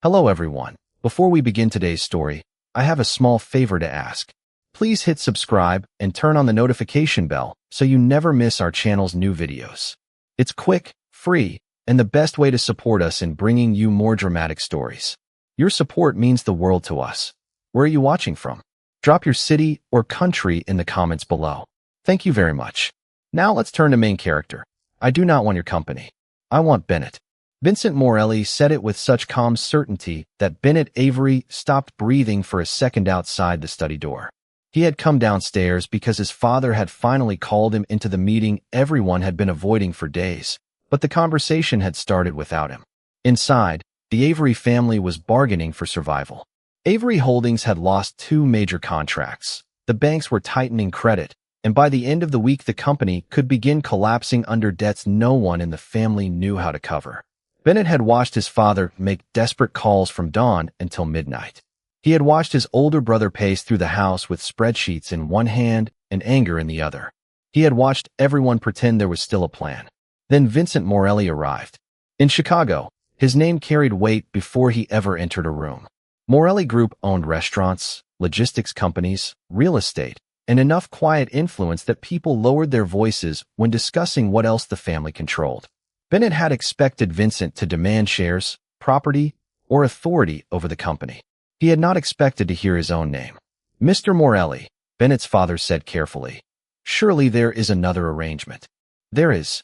Hello everyone. Before we begin today's story, I have a small favor to ask. Please hit subscribe and turn on the notification bell so you never miss our channel's new videos. It's quick, free, and the best way to support us in bringing you more dramatic stories. Your support means the world to us. Where are you watching from? Drop your city or country in the comments below. Thank you very much. Now let's turn to main character. I do not want your company. I want Bennett. Vincent Morelli said it with such calm certainty that Bennett Avery stopped breathing for a second outside the study door. He had come downstairs because his father had finally called him into the meeting everyone had been avoiding for days, but the conversation had started without him. Inside, the Avery family was bargaining for survival. Avery Holdings had lost 2 major contracts. The banks were tightening credit, and by the end of the week the company could begin collapsing under debts no one in the family knew how to cover. Bennett had watched his father make desperate calls from dawn until midnight. He had watched his older brother pace through the house with spreadsheets in one hand and anger in the other. He had watched everyone pretend there was still a plan. Then Vincent Morelli arrived. In Chicago, his name carried weight before he ever entered a room. Morelli Group owned restaurants, logistics companies, real estate, and enough quiet influence that people lowered their voices when discussing what else the family controlled. Bennett had expected Vincent to demand shares, property, or authority over the company. He had not expected to hear his own name. Mr. Morelli, Bennett's father said carefully. Surely there is another arrangement. There is.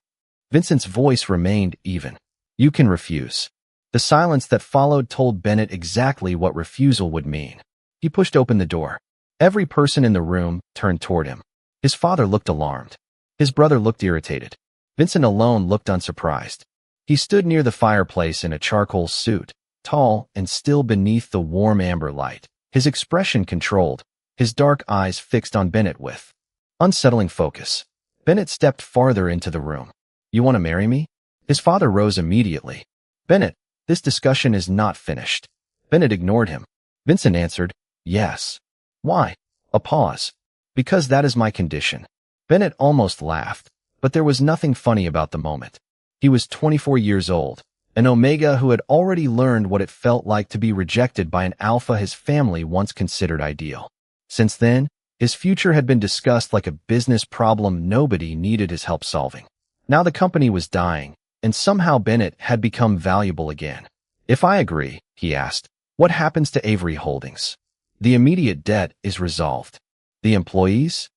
Vincent's voice remained even. You can refuse. The silence that followed told Bennett exactly what refusal would mean. He pushed open the door. Every person in the room turned toward him. His father looked alarmed. His brother looked irritated. Vincent alone looked unsurprised. He stood near the fireplace in a charcoal suit, tall and still beneath the warm amber light, his expression controlled, his dark eyes fixed on Bennett with unsettling focus. Bennett stepped farther into the room. You want to marry me? His father rose immediately. Bennett, this discussion is not finished. Bennett ignored him. Vincent answered, yes. Why? A pause. Because that is my condition. Bennett almost laughed. But there was nothing funny about the moment. He was 24 years old, an omega who had already learned what it felt like to be rejected by an alpha his family once considered ideal. Since then, his future had been discussed like a business problem nobody needed his help solving. Now the company was dying, and somehow Bennett had become valuable again. If I agree, he asked, what happens to Avery Holdings? The immediate debt is resolved. The employees?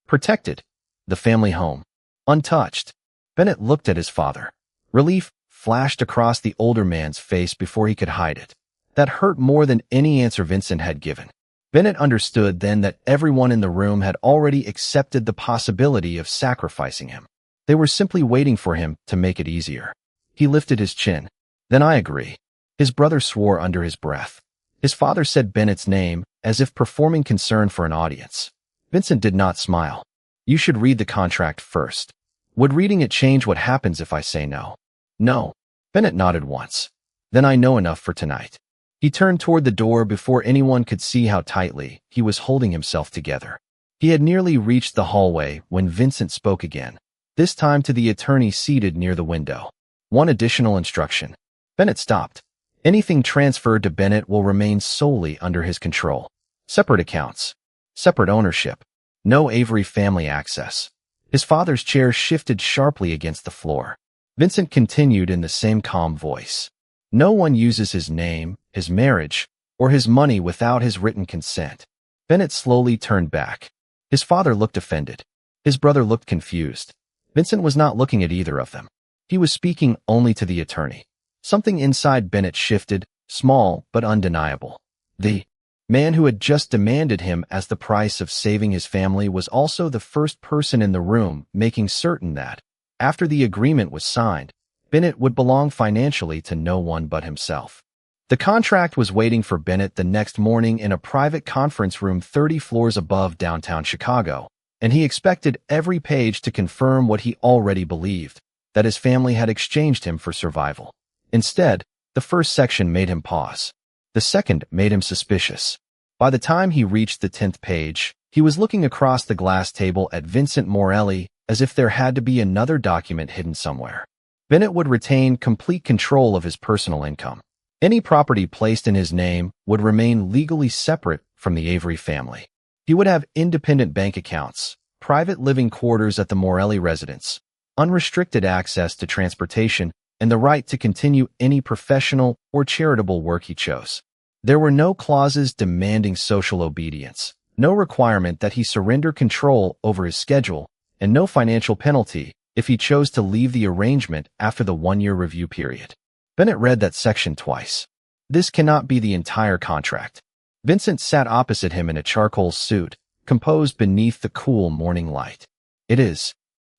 Protected. The family home? Untouched. Bennett looked at his father. Relief flashed across the older man's face before he could hide it. That hurt more than any answer Vincent had given. Bennett understood then that everyone in the room had already accepted the possibility of sacrificing him. They were simply waiting for him to make it easier. He lifted his chin. Then I agree. His brother swore under his breath. His father said Bennett's name as if performing concern for an audience. Vincent did not smile. You should read the contract first. Would reading it change what happens if I say no? No. Bennett nodded once. Then I know enough for tonight. He turned toward the door before anyone could see how tightly he was holding himself together. He had nearly reached the hallway when Vincent spoke again, this time to the attorney seated near the window. One additional instruction. Bennett stopped. Anything transferred to Bennett will remain solely under his control. Separate accounts. Separate ownership. No Avery family access. His father's chair shifted sharply against the floor. Vincent continued in the same calm voice. No one uses his name, his marriage, or his money without his written consent. Bennett slowly turned back. His father looked offended. His brother looked confused. Vincent was not looking at either of them. He was speaking only to the attorney. Something inside Bennett shifted, small but undeniable. The man who had just demanded him as the price of saving his family was also the first person in the room making certain that, after the agreement was signed, Bennett would belong financially to no one but himself. The contract was waiting for Bennett the next morning in a private conference room 30 floors above downtown Chicago, and he expected every page to confirm what he already believed, that his family had exchanged him for survival. Instead, the first section made him pause. The second made him suspicious. By the time he reached the 10th page, he was looking across the glass table at Vincent Morelli as if there had to be another document hidden somewhere. Bennett would retain complete control of his personal income. Any property placed in his name would remain legally separate from the Avery family. He would have independent bank accounts, private living quarters at the Morelli residence, unrestricted access to transportation, and the right to continue any professional or charitable work he chose. There were no clauses demanding social obedience, no requirement that he surrender control over his schedule, and no financial penalty if he chose to leave the arrangement after the one-year review period. Bennett read that section twice. This cannot be the entire contract. Vincent sat opposite him in a charcoal suit, composed beneath the cool morning light. It is.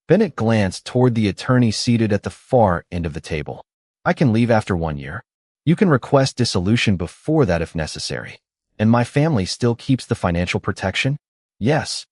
Bennett glanced toward the attorney seated at the far end of the table. I can leave after 1 year. You can request dissolution before that if necessary. And my family still keeps the financial protection? Yes.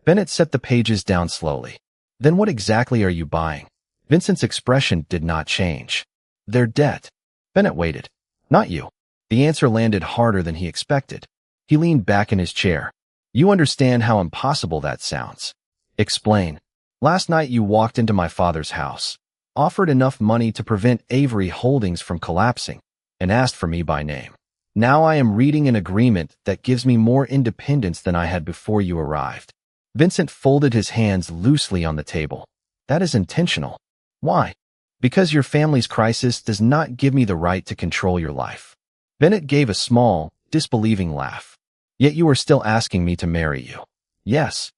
Bennett set the pages down slowly. Then what exactly are you buying? Vincent's expression did not change. Their debt. Bennett waited. Not you. The answer landed harder than he expected. He leaned back in his chair. You understand how impossible that sounds. Explain. Last night you walked into my father's house, offered enough money to prevent Avery Holdings from collapsing, and asked for me by name. Now I am reading an agreement that gives me more independence than I had before you arrived. Vincent folded his hands loosely on the table. That is intentional. Why? Because your family's crisis does not give me the right to control your life. Bennett gave a small, disbelieving laugh. Yet you are still asking me to marry you. Yes.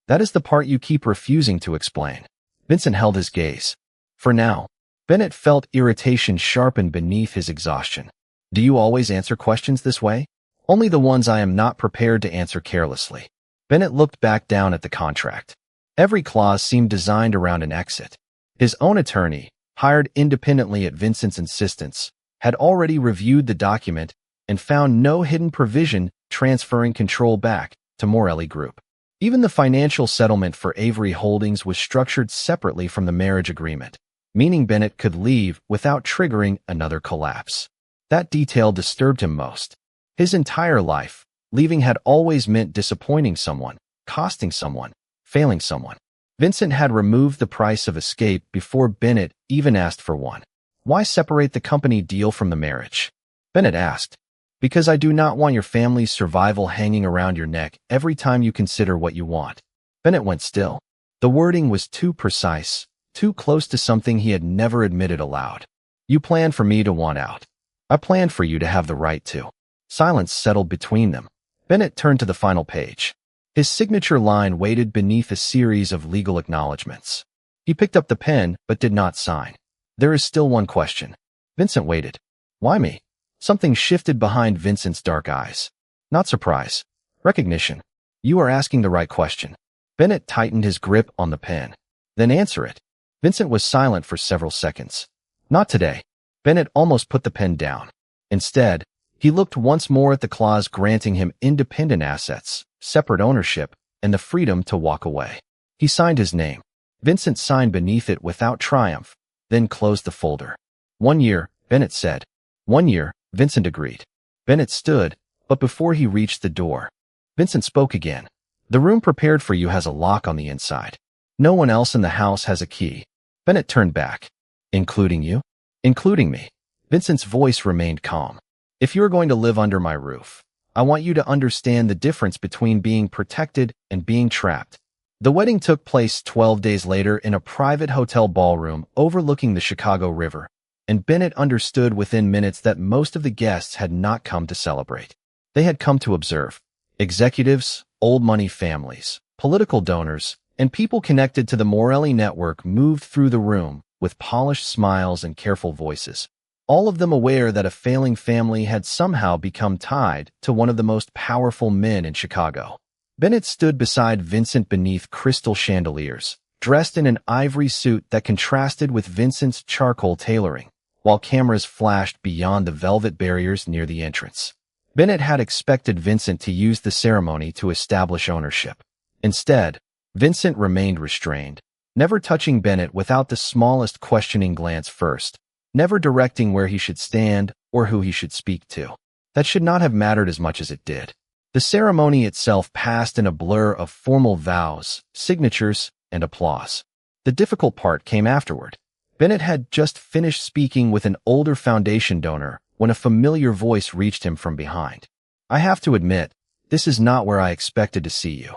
That is the part you keep refusing to explain. Vincent held his gaze. For now. Bennett felt irritation sharpen beneath his exhaustion. Do you always answer questions this way? Only the ones I am not prepared to answer carelessly. Bennett looked back down at the contract. Every clause seemed designed around an exit. His own attorney, hired independently at Vincent's insistence, had already reviewed the document and found no hidden provision transferring control back to Morelli Group. Even the financial settlement for Avery Holdings was structured separately from the marriage agreement, meaning Bennett could leave without triggering another collapse. That detail disturbed him most. His entire life, leaving had always meant disappointing someone, costing someone, failing someone. Vincent had removed the price of escape before Bennett even asked for one. Why separate the company deal from the marriage? Bennett asked. Because I do not want your family's survival hanging around your neck every time you consider what you want. Bennett went still. The wording was too precise, too close to something he had never admitted aloud. You planned for me to want out. I planned for you to have the right to. Silence settled between them. Bennett turned to the final page. His signature line waited beneath a series of legal acknowledgments. He picked up the pen but did not sign. There is still one question. Vincent waited. Why me? Something shifted behind Vincent's dark eyes. Not surprise. Recognition. You are asking the right question. Bennett tightened his grip on the pen. Then answer it. Vincent was silent for several seconds. Not today. Bennett almost put the pen down. Instead, he looked once more at the clause granting him independent assets, separate ownership, and the freedom to walk away. He signed his name. Vincent signed beneath it without triumph, then closed the folder. 1 year, Bennett said. 1 year, Vincent agreed. Bennett stood, but before he reached the door, Vincent spoke again. The room prepared for you has a lock on the inside. No one else in the house has a key. Bennett turned back. Including you? Including me. Vincent's voice remained calm. If you're going to live under my roof, I want you to understand the difference between being protected and being trapped. The wedding took place 12 days later in a private hotel ballroom overlooking the Chicago River, and Bennett understood within minutes that most of the guests had not come to celebrate. They had come to observe. Executives, old money families, political donors, and people connected to the Morelli network moved through the room with polished smiles and careful voices, all of them aware that a failing family had somehow become tied to one of the most powerful men in Chicago. Bennett stood beside Vincent beneath crystal chandeliers, dressed in an ivory suit that contrasted with Vincent's charcoal tailoring, while cameras flashed beyond the velvet barriers near the entrance. Bennett had expected Vincent to use the ceremony to establish ownership. Instead, Vincent remained restrained, never touching Bennett without the smallest questioning glance first, never directing where he should stand or who he should speak to. That should not have mattered as much as it did. The ceremony itself passed in a blur of formal vows, signatures, and applause. The difficult part came afterward. Bennett had just finished speaking with an older foundation donor when a familiar voice reached him from behind. "I have to admit, this is not where I expected to see you."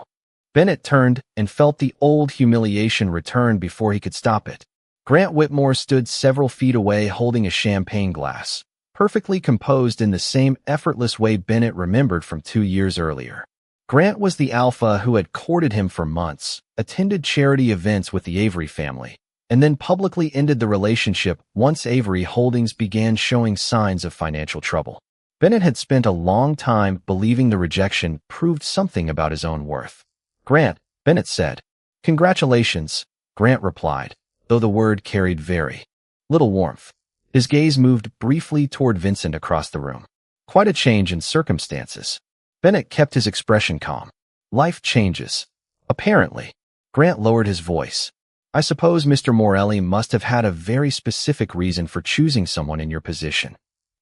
Bennett turned and felt the old humiliation return before he could stop it. Grant Whitmore stood several feet away holding a champagne glass, perfectly composed in the same effortless way Bennett remembered from 2 years earlier. Grant was the alpha who had courted him for months, attended charity events with the Avery family, and then publicly ended the relationship once Avery Holdings began showing signs of financial trouble. Bennett had spent a long time believing the rejection proved something about his own worth. "Grant," Bennett said. "Congratulations," Grant replied, though the word carried very little warmth. His gaze moved briefly toward Vincent across the room. "Quite a change in circumstances." Bennett kept his expression calm. "Life changes. Apparently." Grant lowered his voice. "I suppose Mr. Morelli must have had a very specific reason for choosing someone in your position."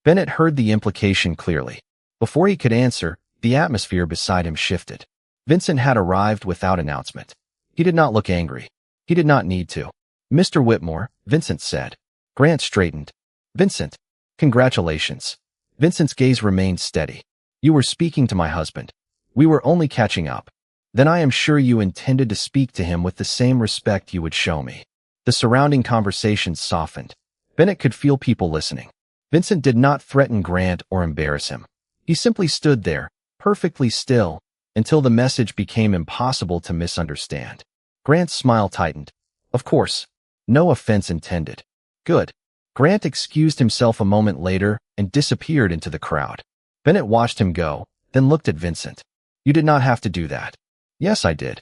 Bennett heard the implication clearly. Before he could answer, the atmosphere beside him shifted. Vincent had arrived without announcement. He did not look angry. He did not need to. "Mr. Whitmore," Vincent said. Grant straightened. "Vincent, congratulations." Vincent's gaze remained steady. "You were speaking to my husband. We were only catching up. Then I am sure you intended to speak to him with the same respect you would show me." The surrounding conversation softened. Bennett could feel people listening. Vincent did not threaten Grant or embarrass him. He simply stood there, perfectly still, until the message became impossible to misunderstand. Grant's smile tightened. "Of course. No offense intended." "Good." Grant excused himself a moment later and disappeared into the crowd. Bennett watched him go, then looked at Vincent. "You did not have to do that." "Yes, I did."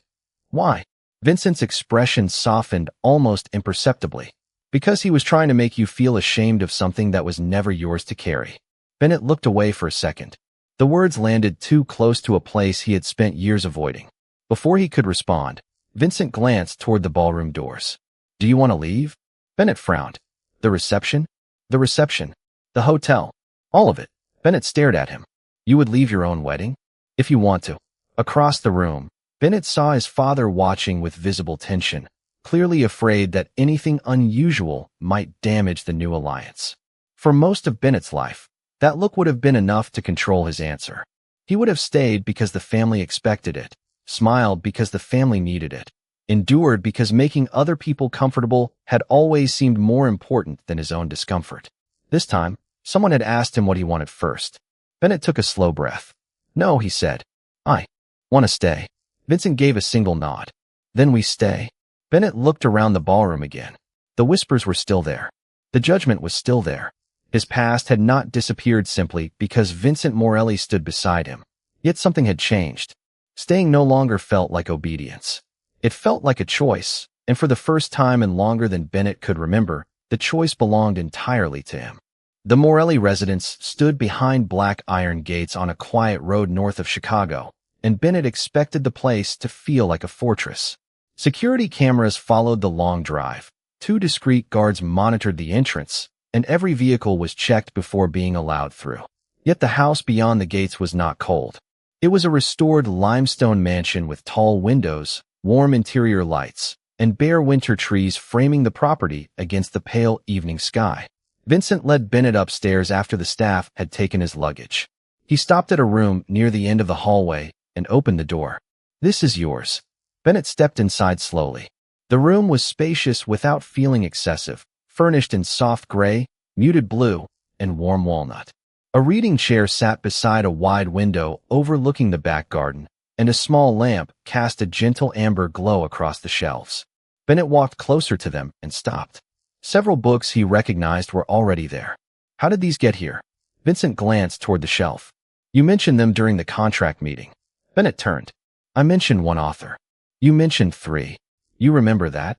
"Why?" Vincent's expression softened almost imperceptibly. "Because he was trying to make you feel ashamed of something that was never yours to carry." Bennett looked away for a second. The words landed too close to a place he had spent years avoiding. Before he could respond, Vincent glanced toward the ballroom doors. "Do you want to leave?" Bennett frowned. "The reception?" "The reception. The hotel. All of it." Bennett stared at him. "You would leave your own wedding?" "If you want to." Across the room, Bennett saw his father watching with visible tension, clearly afraid that anything unusual might damage the new alliance. For most of Bennett's life, that look would have been enough to control his answer. He would have stayed because the family expected it, smiled because the family needed it, endured because making other people comfortable had always seemed more important than his own discomfort. This time, someone had asked him what he wanted first. Bennett took a slow breath. "No," he said. "I want to stay." Vincent gave a single nod. "Then we stay." Bennett looked around the ballroom again. The whispers were still there. The judgment was still there. His past had not disappeared simply because Vincent Morelli stood beside him. Yet something had changed. Staying no longer felt like obedience. It felt like a choice, and for the first time in longer than Bennett could remember, the choice belonged entirely to him. The Morelli residence stood behind black iron gates on a quiet road north of Chicago, and Bennett expected the place to feel like a fortress. Security cameras followed the long drive. 2 discreet guards monitored the entrance, and every vehicle was checked before being allowed through. Yet the house beyond the gates was not cold. It was a restored limestone mansion with tall windows, warm interior lights, and bare winter trees framing the property against the pale evening sky. Vincent led Bennett upstairs after the staff had taken his luggage. He stopped at a room near the end of the hallway and opened the door. "This is yours." Bennett stepped inside slowly. The room was spacious without feeling excessive, furnished in soft gray, muted blue, and warm walnut. A reading chair sat beside a wide window overlooking the back garden, and a small lamp cast a gentle amber glow across the shelves. Bennett walked closer to them and stopped. Several books he recognized were already there. "How did these get here?" Vincent glanced toward the shelf. "You mentioned them during the contract meeting." Bennett turned. "I mentioned one author." "You mentioned 3. You remember that?"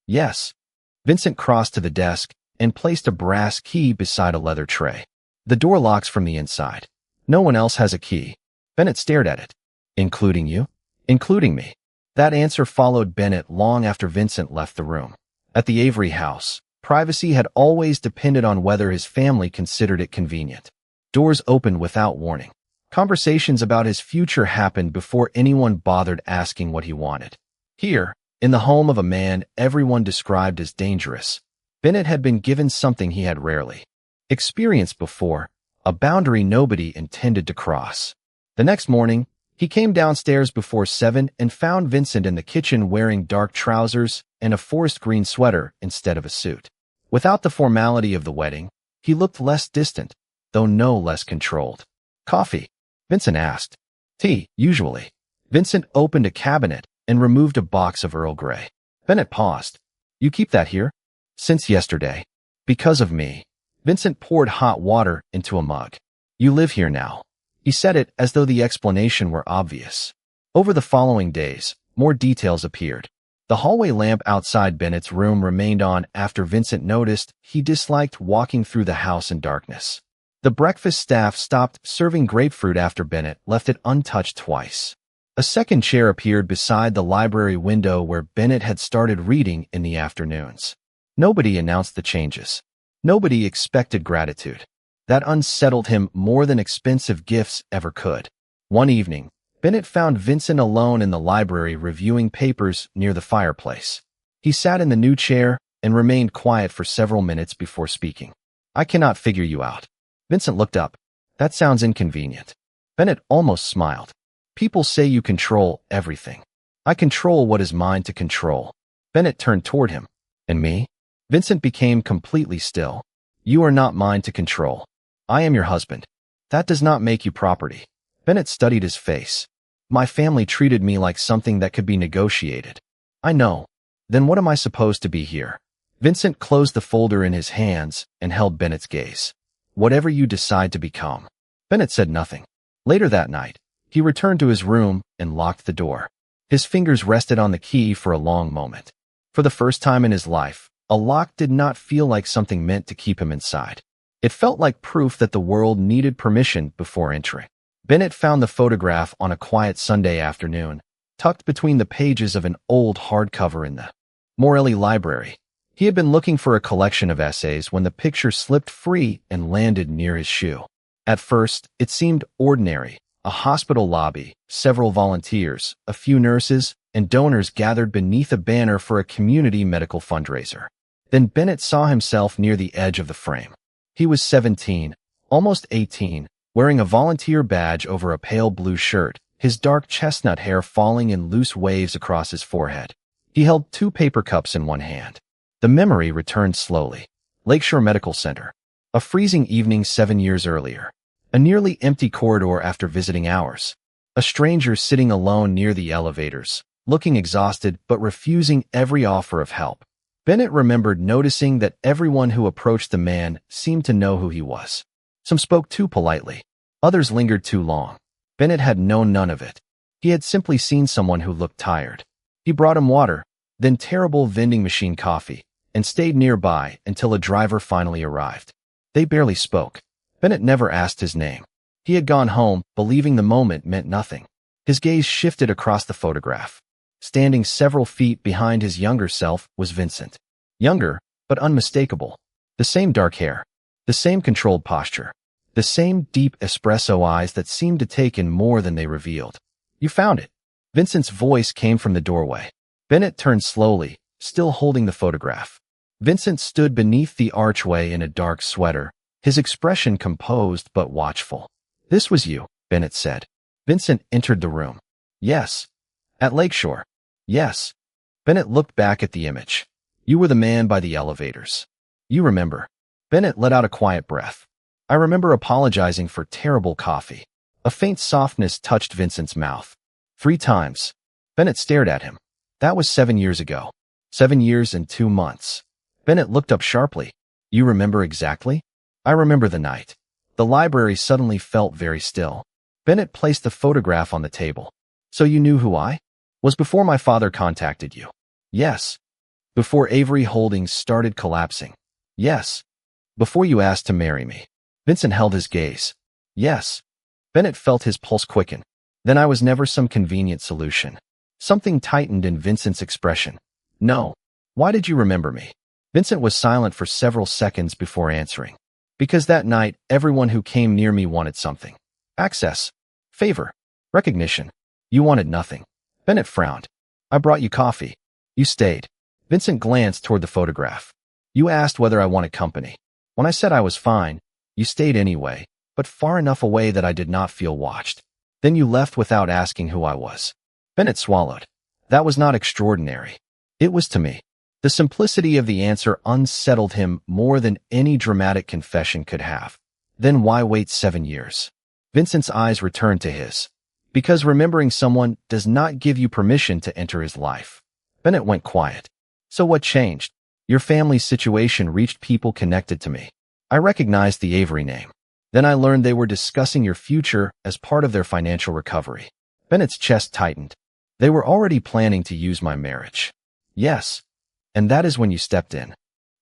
"Yes." Vincent crossed to the desk and placed a brass key beside a leather tray. "The door locks from the inside. No one else has a key." Bennett stared at it. "Including you?" "Including me." That answer followed Bennett long after Vincent left the room. At the Avery house, privacy had always depended on whether his family considered it convenient. Doors opened without warning. Conversations about his future happened before anyone bothered asking what he wanted. Here, in the home of a man everyone described as dangerous, Bennett had been given something he had rarely experienced before: a boundary nobody intended to cross. The next morning, he came downstairs before 7 and found Vincent in the kitchen wearing dark trousers and a forest green sweater instead of a suit. Without the formality of the wedding, he looked less distant, though no less controlled. "Coffee?" Vincent asked. "Tea, usually." Vincent opened a cabinet and removed a box of Earl Grey. Bennett paused. "You keep that here?" "Since yesterday." "Because of me." Vincent poured hot water into a mug. "You live here now." He said it as though the explanation were obvious. Over the following days, more details appeared. The hallway lamp outside Bennett's room remained on after Vincent noticed he disliked walking through the house in darkness. The breakfast staff stopped serving grapefruit after Bennett left it untouched twice. A second chair appeared beside the library window where Bennett had started reading in the afternoons. Nobody announced the changes. Nobody expected gratitude. That unsettled him more than expensive gifts ever could. One evening, Bennett found Vincent alone in the library reviewing papers near the fireplace. He sat in the new chair and remained quiet for several minutes before speaking. "I cannot figure you out." Vincent looked up. "That sounds inconvenient." Bennett almost smiled. "People say you control everything. I control what is mine to control." Bennett turned toward him. "And me?" Vincent became completely still. "You are not mine to control. I am your husband. That does not make you property." Bennett studied his face. "My family treated me like something that could be negotiated." "I know. Then what am I supposed to be here?" Vincent closed the folder in his hands and held Bennett's gaze. "Whatever you decide to become." Bennett said nothing. Later that night, he returned to his room and locked the door. His fingers rested on the key for a long moment. For the first time in his life, a lock did not feel like something meant to keep him inside. It felt like proof that the world needed permission before entering. Bennett found the photograph on a quiet Sunday afternoon, tucked between the pages of an old hardcover in the Morelli library. He had been looking for a collection of essays when the picture slipped free and landed near his shoe. At first, it seemed ordinary. A hospital lobby, several volunteers, a few nurses, and donors gathered beneath a banner for a community medical fundraiser. Then Bennett saw himself near the edge of the frame. He was 17, almost 18, wearing a volunteer badge over a pale blue shirt, his dark chestnut hair falling in loose waves across his forehead. He held 2 paper cups in one hand. The memory returned slowly. Lakeshore Medical Center. A freezing evening 7 years earlier. A nearly empty corridor after visiting hours. A stranger sitting alone near the elevators, looking exhausted but refusing every offer of help. Bennett remembered noticing that everyone who approached the man seemed to know who he was. Some spoke too politely. Others lingered too long. Bennett had known none of it. He had simply seen someone who looked tired. He brought him water, then terrible vending machine coffee, and stayed nearby until a driver finally arrived. They barely spoke. Bennett never asked his name. He had gone home, believing the moment meant nothing. His gaze shifted across the photograph. Standing several feet behind his younger self was Vincent. Younger, but unmistakable. The same dark hair. The same controlled posture. The same deep espresso eyes that seemed to take in more than they revealed. "You found it." Vincent's voice came from the doorway. Bennett turned slowly, still holding the photograph. Vincent stood beneath the archway in a dark sweater, his expression composed but watchful. "This was you," Bennett said. Vincent entered the room. "Yes." "At Lakeshore." "Yes." Bennett looked back at the image. "You were the man by the elevators." "You remember." Bennett let out a quiet breath. "I remember apologizing for terrible coffee." A faint softness touched Vincent's mouth. 3 times. Bennett stared at him. "That was 7 years ago. 7 years and 2 months. Bennett looked up sharply. "You remember exactly?" "I remember the night." The library suddenly felt very still. Bennett placed the photograph on the table. "So you knew who I was before my father contacted you?" "Yes." "Before Avery Holdings started collapsing?" "Yes." "Before you asked to marry me?" Vincent held his gaze. "Yes." Bennett felt his pulse quicken. "Then I was never some convenient solution." Something tightened in Vincent's expression. "No." "Why did you remember me?" Vincent was silent for several seconds before answering. "Because that night, everyone who came near me wanted something. Access. Favor. Recognition. You wanted nothing." Bennett frowned. "I brought you coffee. You stayed." Vincent glanced toward the photograph. "You asked whether I wanted company. When I said I was fine, you stayed anyway, but far enough away that I did not feel watched. Then you left without asking who I was. Bennett swallowed. That was not extraordinary. It was to me. The simplicity of the answer unsettled him more than any dramatic confession could have. Then why wait 7 years? Vincent's eyes returned to his. Because remembering someone does not give you permission to enter his life. Bennett went quiet. So what changed? Your family's situation reached people connected to me. I recognized the Avery name. Then I learned they were discussing your future as part of their financial recovery. Bennett's chest tightened. They were already planning to use my marriage. Yes. And that is when you stepped in.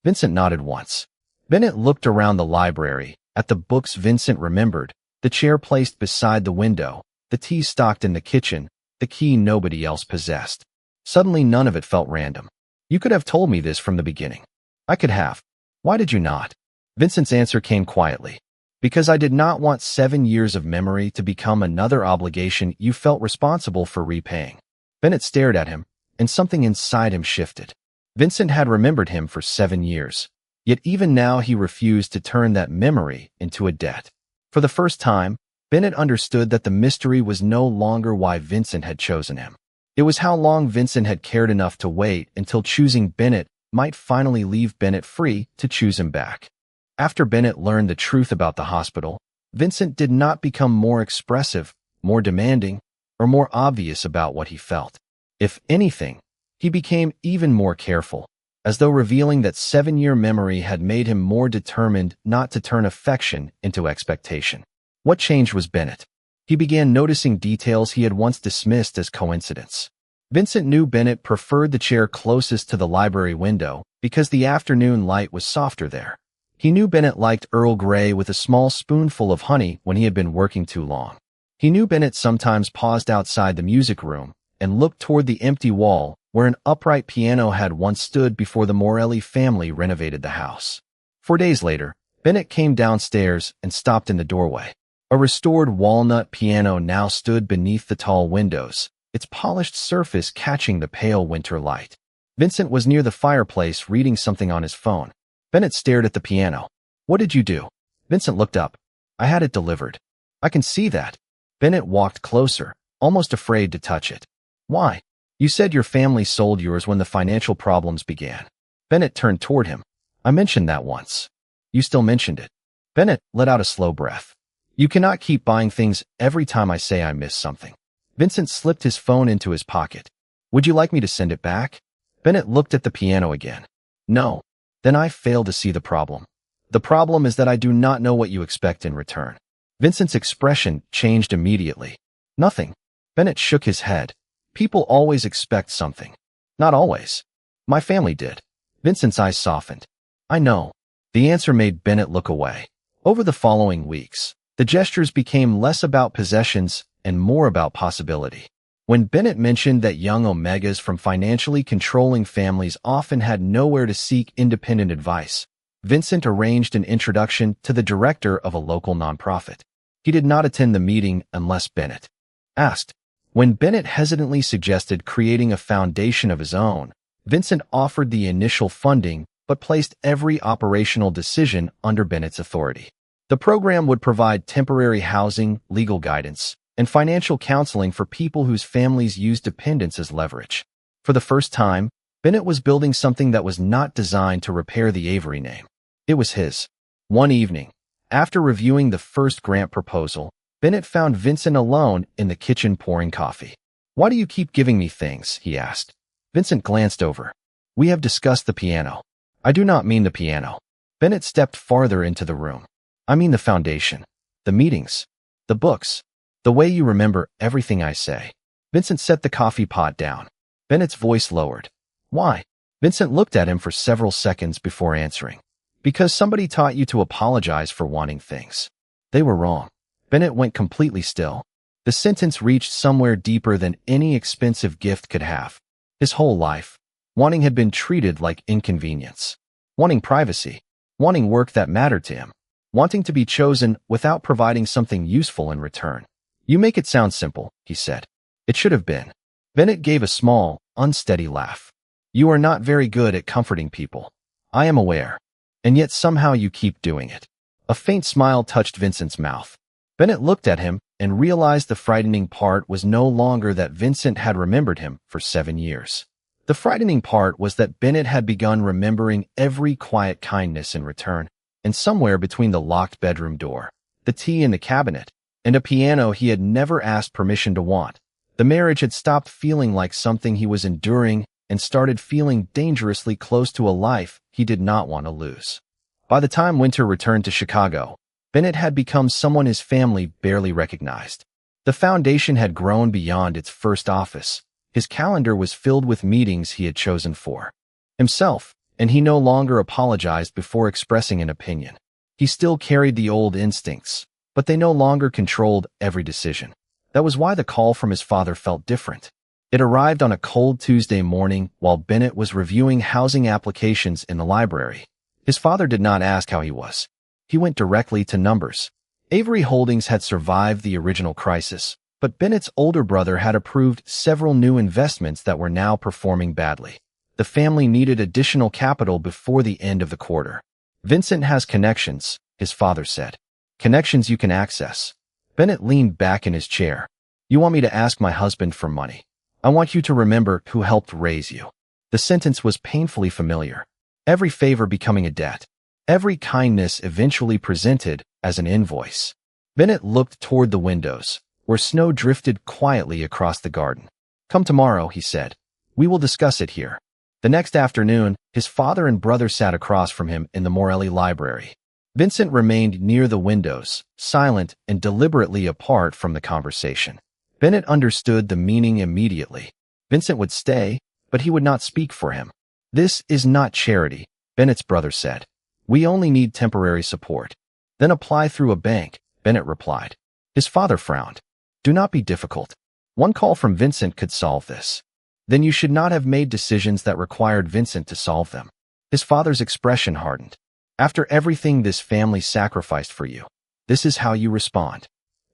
Vincent nodded once. Bennett looked around the library, at the books Vincent remembered, the chair placed beside the window, the tea stocked in the kitchen, the key nobody else possessed. Suddenly none of it felt random. You could have told me this from the beginning. I could have. Why did you not? Vincent's answer came quietly. Because I did not want 7 years of memory to become another obligation you felt responsible for repaying. Bennett stared at him, and something inside him shifted. Vincent had remembered him for 7 years, yet even now he refused to turn that memory into a debt. For the first time, Bennett understood that the mystery was no longer why Vincent had chosen him. It was how long Vincent had cared enough to wait until choosing Bennett might finally leave Bennett free to choose him back. After Bennett learned the truth about the hospital, Vincent did not become more expressive, more demanding, or more obvious about what he felt. If anything, he became even more careful, as though revealing that 7-year memory had made him more determined not to turn affection into expectation. What changed was Bennett. He began noticing details he had once dismissed as coincidence. Vincent knew Bennett preferred the chair closest to the library window because the afternoon light was softer there. He knew Bennett liked Earl Grey with a small spoonful of honey when he had been working too long. He knew Bennett sometimes paused outside the music room and looked toward the empty wall where an upright piano had once stood before the Morelli family renovated the house. 4 days later, Bennett came downstairs and stopped in the doorway. A restored walnut piano now stood beneath the tall windows, its polished surface catching the pale winter light. Vincent was near the fireplace reading something on his phone. Bennett stared at the piano. What did you do? Vincent looked up. I had it delivered. I can see that. Bennett walked closer, almost afraid to touch it. Why? You said your family sold yours when the financial problems began. Bennett turned toward him. I mentioned that once. You still mentioned it. Bennett let out a slow breath. You cannot keep buying things every time I say I miss something. Vincent slipped his phone into his pocket. Would you like me to send it back? Bennett looked at the piano again. No. Then I fail to see the problem. The problem is that I do not know what you expect in return. Vincent's expression changed immediately. Nothing. Bennett shook his head. People always expect something. Not always. My family did. Vincent's eyes softened. I know. The answer made Bennett look away. Over the following weeks, the gestures became less about possessions and more about possibility. When Bennett mentioned that young Omegas from financially controlling families often had nowhere to seek independent advice, Vincent arranged an introduction to the director of a local nonprofit. He did not attend the meeting unless Bennett asked. When Bennett hesitantly suggested creating a foundation of his own, Vincent offered the initial funding but placed every operational decision under Bennett's authority. The program would provide temporary housing, legal guidance, and financial counseling for people whose families used dependents as leverage. For the first time, Bennett was building something that was not designed to repair the Avery name. It was his. One evening, after reviewing the first grant proposal, Bennett found Vincent alone in the kitchen pouring coffee. Why do you keep giving me things? He asked. Vincent glanced over. We have discussed the piano. I do not mean the piano. Bennett stepped farther into the room. I mean the foundation, the meetings, the books, the way you remember everything I say. Vincent set the coffee pot down. Bennett's voice lowered. Why? Vincent looked at him for several seconds before answering. Because somebody taught you to apologize for wanting things. They were wrong. Bennett went completely still. The sentence reached somewhere deeper than any expensive gift could have. His whole life, wanting had been treated like inconvenience. Wanting privacy. Wanting work that mattered to him. Wanting to be chosen without providing something useful in return. You make it sound simple, he said. It should have been. Bennett gave a small, unsteady laugh. You are not very good at comforting people. I am aware. And yet somehow you keep doing it. A faint smile touched Vincent's mouth. Bennett looked at him and realized the frightening part was no longer that Vincent had remembered him for 7 years. The frightening part was that Bennett had begun remembering every quiet kindness in return, and somewhere between the locked bedroom door, the tea in the cabinet, and a piano he had never asked permission to want, the marriage had stopped feeling like something he was enduring and started feeling dangerously close to a life he did not want to lose. By the time Winter returned to Chicago, Bennett had become someone his family barely recognized. The foundation had grown beyond its first office. His calendar was filled with meetings he had chosen for himself, and he no longer apologized before expressing an opinion. He still carried the old instincts, but they no longer controlled every decision. That was why the call from his father felt different. It arrived on a cold Tuesday morning while Bennett was reviewing housing applications in the library. His father did not ask how he was. He went directly to numbers. Avery Holdings had survived the original crisis, but Bennett's older brother had approved several new investments that were now performing badly. The family needed additional capital before the end of the quarter. "Vincent has connections," his father said. "Connections you can access." Bennett leaned back in his chair. "You want me to ask my husband for money? I want you to remember who helped raise you." The sentence was painfully familiar. Every favor becoming a debt. Every kindness eventually presented as an invoice. Bennett looked toward the windows, where snow drifted quietly across the garden. "Come tomorrow," he said. "We will discuss it here." The next afternoon, his father and brother sat across from him in the Morelli library. Vincent remained near the windows, silent and deliberately apart from the conversation. Bennett understood the meaning immediately. Vincent would stay, but he would not speak for him. "This is not charity," Bennett's brother said. "We only need temporary support." "Then apply through a bank," Bennett replied. His father frowned. "Do not be difficult. One call from Vincent could solve this." "Then you should not have made decisions that required Vincent to solve them." His father's expression hardened. "After everything this family sacrificed for you, this is how you respond."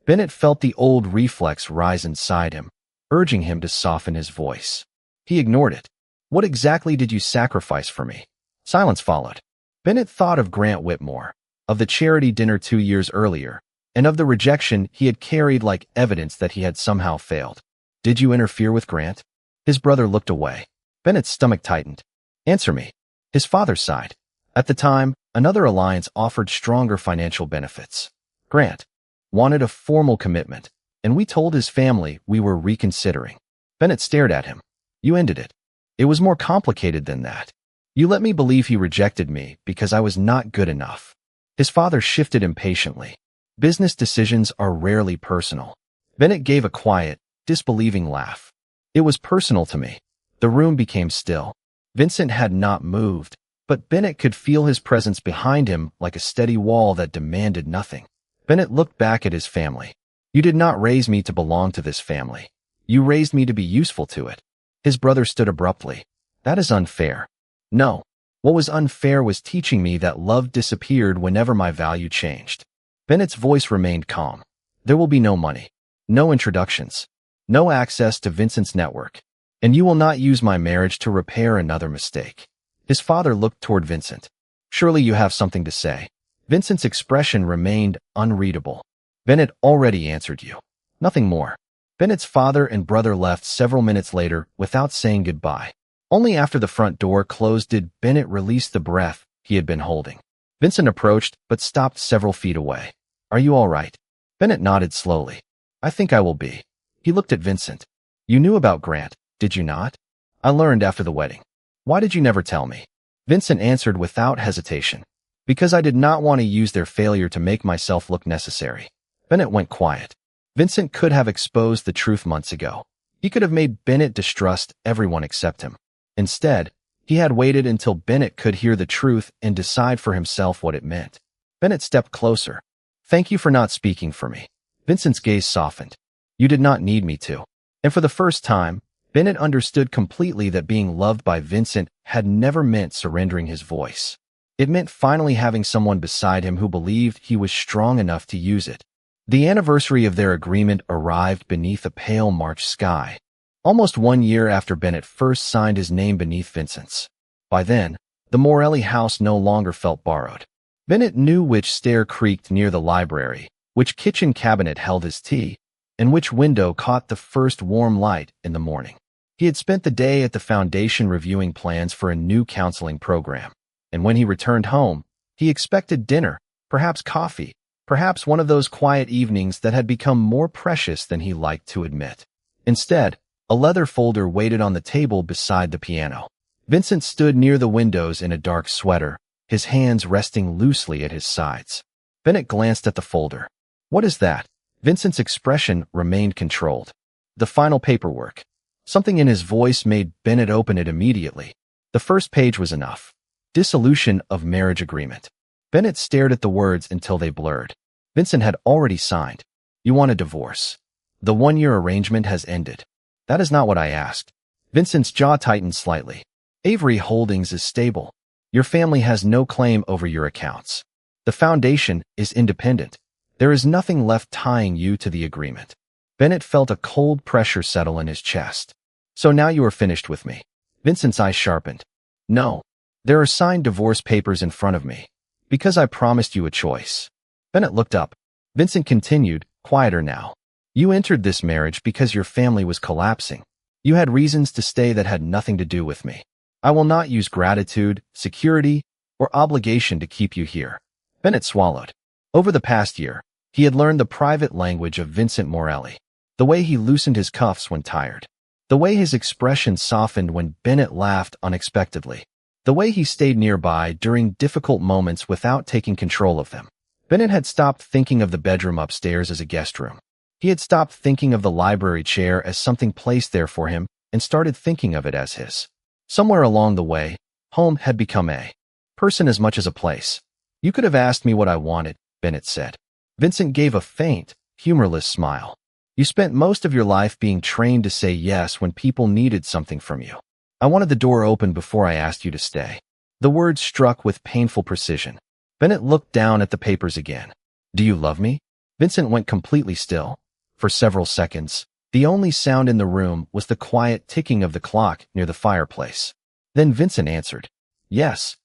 Bennett felt the old reflex rise inside him, urging him to soften his voice. He ignored it. "What exactly did you sacrifice for me?" Silence followed. Bennett thought of Grant Whitmore, of the charity dinner 2 years earlier, and of the rejection he had carried like evidence that he had somehow failed. "Did you interfere with Grant?" His brother looked away. Bennett's stomach tightened. "Answer me." His father sighed. At the time, another alliance offered stronger financial benefits. Grant wanted a formal commitment, and we told his family we were reconsidering. Bennett stared at him. "You ended it." "It was more complicated than that. You let me believe he rejected me because I was not good enough." His father shifted impatiently. "Business decisions are rarely personal." Bennett gave a quiet, disbelieving laugh. "It was personal to me." The room became still. Vincent had not moved, but Bennett could feel his presence behind him like a steady wall that demanded nothing. Bennett looked back at his family. "You did not raise me to belong to this family. You raised me to be useful to it." His brother stood abruptly. "That is unfair." "No. What was unfair was teaching me that love disappeared whenever my value changed." Bennett's voice remained calm. "There will be no money, no introductions, no access to Vincent's network, and you will not use my marriage to repair another mistake." His father looked toward Vincent. "Surely you have something to say." Vincent's expression remained unreadable. "Bennett already answered you. Nothing more." Bennett's father and brother left several minutes later without saying goodbye. Only after the front door closed did Bennett release the breath he had been holding. Vincent approached, but stopped several feet away. "Are you all right?" Bennett nodded slowly. "I think I will be." He looked at Vincent. "You knew about Grant, did you not?" "I learned after the wedding." "Why did you never tell me?" Vincent answered without hesitation. "Because I did not want to use their failure to make myself look necessary." Bennett went quiet. Vincent could have exposed the truth months ago. He could have made Bennett distrust everyone except him. Instead, he had waited until Bennett could hear the truth and decide for himself what it meant. Bennett stepped closer. "Thank you for not speaking for me." Vincent's gaze softened. "You did not need me to." And for the first time, Bennett understood completely that being loved by Vincent had never meant surrendering his voice. It meant finally having someone beside him who believed he was strong enough to use it. The anniversary of their agreement arrived beneath a pale March sky, almost 1 year after Bennett first signed his name beneath Vincent's. By then, the Morelli house no longer felt borrowed. Bennett knew which stair creaked near the library, which kitchen cabinet held his tea, and which window caught the first warm light in the morning. He had spent the day at the foundation reviewing plans for a new counseling program, and when he returned home, he expected dinner, perhaps coffee, perhaps one of those quiet evenings that had become more precious than he liked to admit. Instead, a leather folder waited on the table beside the piano. Vincent stood near the windows in a dark sweater, his hands resting loosely at his sides. Bennett glanced at the folder. "What is that?" Vincent's expression remained controlled. "The final paperwork." Something in his voice made Bennett open it immediately. The first page was enough. Dissolution of marriage agreement. Bennett stared at the words until they blurred. Vincent had already signed. "You want a divorce. The one-year arrangement has ended." "That is not what I asked." Vincent's jaw tightened slightly. "Avery Holdings is stable. Your family has no claim over your accounts. The foundation is independent. There is nothing left tying you to the agreement." Bennett felt a cold pressure settle in his chest. "So now you are finished with me." Vincent's eyes sharpened. "No. There are signed divorce papers in front of me. Because I promised you a choice." Bennett looked up. Vincent continued, quieter now. "You entered this marriage because your family was collapsing. You had reasons to stay that had nothing to do with me. I will not use gratitude, security, or obligation to keep you here." Bennett swallowed. Over the past year, he had learned the private language of Vincent Morelli. The way he loosened his cuffs when tired. The way his expression softened when Bennett laughed unexpectedly. The way he stayed nearby during difficult moments without taking control of them. Bennett had stopped thinking of the bedroom upstairs as a guest room. He had stopped thinking of the library chair as something placed there for him and started thinking of it as his. Somewhere along the way, home had become a person as much as a place. "You could have asked me what I wanted," Bennett said. Vincent gave a faint, humorless smile. "You spent most of your life being trained to say yes when people needed something from you. I wanted the door open before I asked you to stay." The words struck with painful precision. Bennett looked down at the papers again. "Do you love me?" Vincent went completely still. For several seconds, the only sound in the room was the quiet ticking of the clock near the fireplace. Then Vincent answered, "Yes."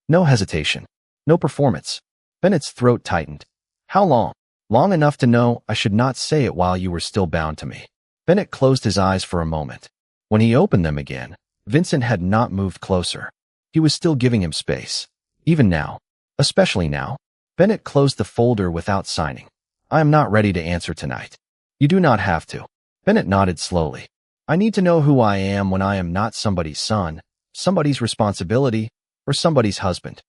No hesitation. No performance. Bennett's throat tightened. "How long?" "Long enough to know I should not say it while you were still bound to me." Bennett closed his eyes for a moment. When he opened them again, Vincent had not moved closer. He was still giving him space. Even now. Especially now. Bennett closed the folder without signing. "I am not ready to answer tonight." "You do not have to." Bennett nodded slowly. "I need to know who I am when I am not somebody's son, somebody's responsibility, or somebody's husband."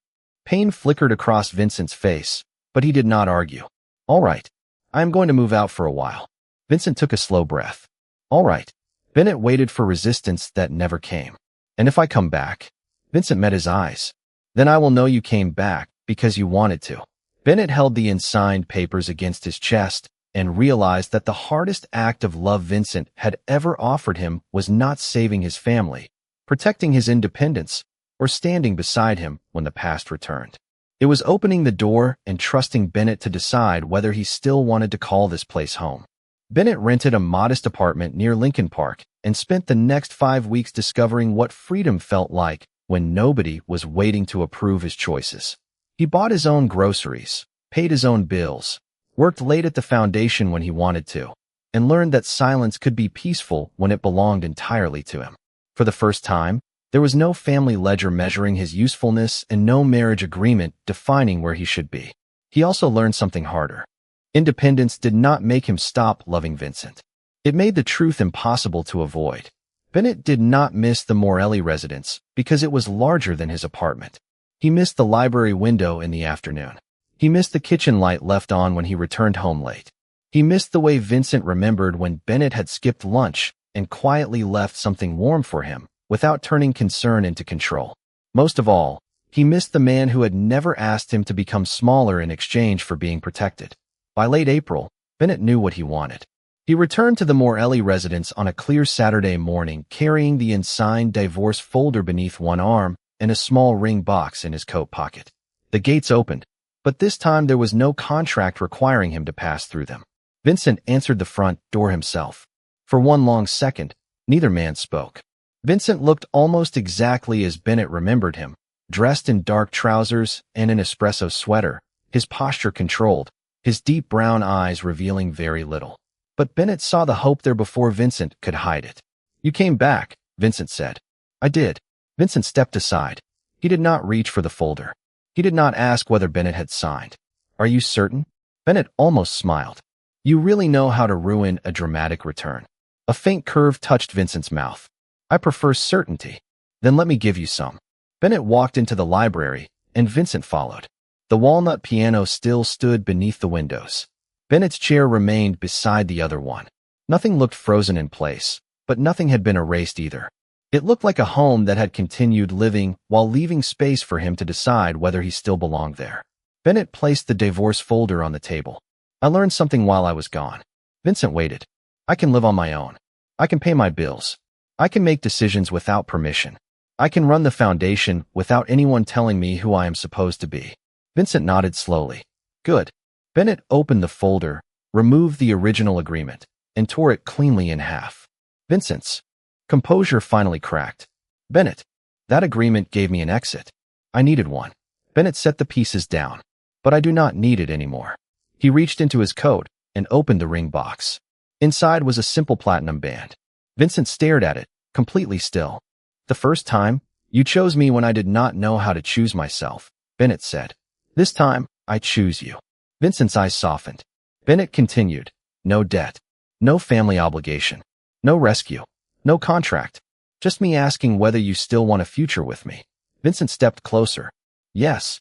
Pain flickered across Vincent's face, but he did not argue. "All right. I am going to move out for a while." Vincent took a slow breath. "All right." Bennett waited for resistance that never came. "And if I come back?" Vincent met his eyes. "Then I will know you came back because you wanted to." Bennett held the unsigned papers against his chest and realized that the hardest act of love Vincent had ever offered him was not saving his family, protecting his independence, or standing beside him when the past returned. It was opening the door and trusting Bennett to decide whether he still wanted to call this place home. Bennett rented a modest apartment near Lincoln Park and spent the next 5 weeks discovering what freedom felt like when nobody was waiting to approve his choices. He bought his own groceries, paid his own bills, worked late at the foundation when he wanted to, and learned that silence could be peaceful when it belonged entirely to him. For the first time, there was no family ledger measuring his usefulness and no marriage agreement defining where he should be. He also learned something harder. Independence did not make him stop loving Vincent. It made the truth impossible to avoid. Bennett did not miss the Morelli residence because it was larger than his apartment. He missed the library window in the afternoon. He missed the kitchen light left on when he returned home late. He missed the way Vincent remembered when Bennett had skipped lunch and quietly left something warm for him without turning concern into control. Most of all, he missed the man who had never asked him to become smaller in exchange for being protected. By late April, Bennett knew what he wanted. He returned to the Morelli residence on a clear Saturday morning, carrying the unsigned divorce folder beneath one arm and a small ring box in his coat pocket. The gates opened, but this time there was no contract requiring him to pass through them. Vincent answered the front door himself. For one long second, neither man spoke. Vincent looked almost exactly as Bennett remembered him, dressed in dark trousers and an espresso sweater, his posture controlled, his deep brown eyes revealing very little. But Bennett saw the hope there before Vincent could hide it. "You came back," Vincent said. "I did." Vincent stepped aside. He did not reach for the folder. He did not ask whether Bennett had signed. "Are you certain?" Bennett almost smiled. "You really know how to ruin a dramatic return." A faint curve touched Vincent's mouth. "I prefer certainty." "Then let me give you some." Bennett walked into the library, and Vincent followed. The walnut piano still stood beneath the windows. Bennett's chair remained beside the other one. Nothing looked frozen in place, but nothing had been erased either. It looked like a home that had continued living while leaving space for him to decide whether he still belonged there. Bennett placed the divorce folder on the table. "I learned something while I was gone." Vincent waited. "I can live on my own. I can pay my bills. I can make decisions without permission. I can run the foundation without anyone telling me who I am supposed to be." Vincent nodded slowly. "Good." Bennett opened the folder, removed the original agreement, and tore it cleanly in half. Vincent's composure finally cracked. "Bennett, that agreement gave me an exit. I needed one." Bennett set the pieces down. "But I do not need it anymore." He reached into his coat and opened the ring box. Inside was a simple platinum band. Vincent stared at it, completely still. "The first time, you chose me when I did not know how to choose myself," Bennett said. "This time, I choose you." Vincent's eyes softened. Bennett continued. "No debt. No family obligation. No rescue. No contract. Just me asking whether you still want a future with me." Vincent stepped closer. "Yes."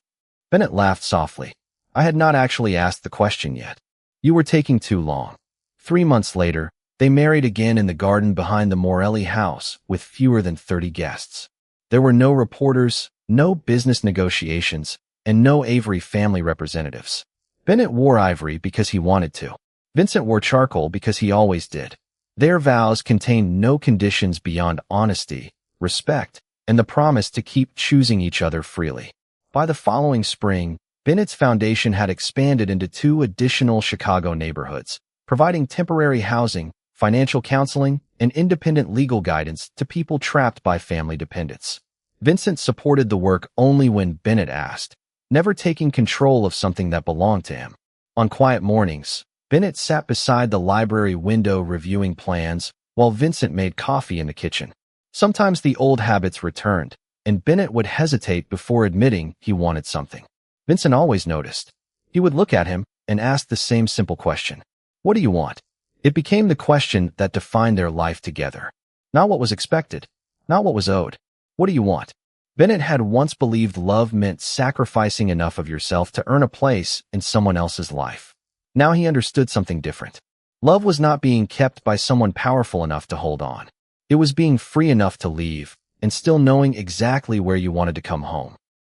Bennett laughed softly. "I had not actually asked the question yet. You were taking too long." 3 months later, they married again in the garden behind the Morelli house with fewer than 30 guests. There were no reporters, no business negotiations, and no Avery family representatives. Bennett wore ivory because he wanted to. Vincent wore charcoal because he always did. Their vows contained no conditions beyond honesty, respect, and the promise to keep choosing each other freely. By the following spring, Bennett's foundation had expanded into 2 additional Chicago neighborhoods, providing temporary housing, financial counseling, and independent legal guidance to people trapped by family dependence. Vincent supported the work only when Bennett asked, never taking control of something that belonged to him. On quiet mornings, Bennett sat beside the library window reviewing plans while Vincent made coffee in the kitchen. Sometimes the old habits returned, and Bennett would hesitate before admitting he wanted something. Vincent always noticed. He would look at him and ask the same simple question. "What do you want?" It became the question that defined their life together. Not what was expected, not what was owed. What do you want? Bennett had once believed love meant sacrificing enough of yourself to earn a place in someone else's life. Now he understood something different. Love was not being kept by someone powerful enough to hold on. It was being free enough to leave and still knowing exactly where you wanted to come home.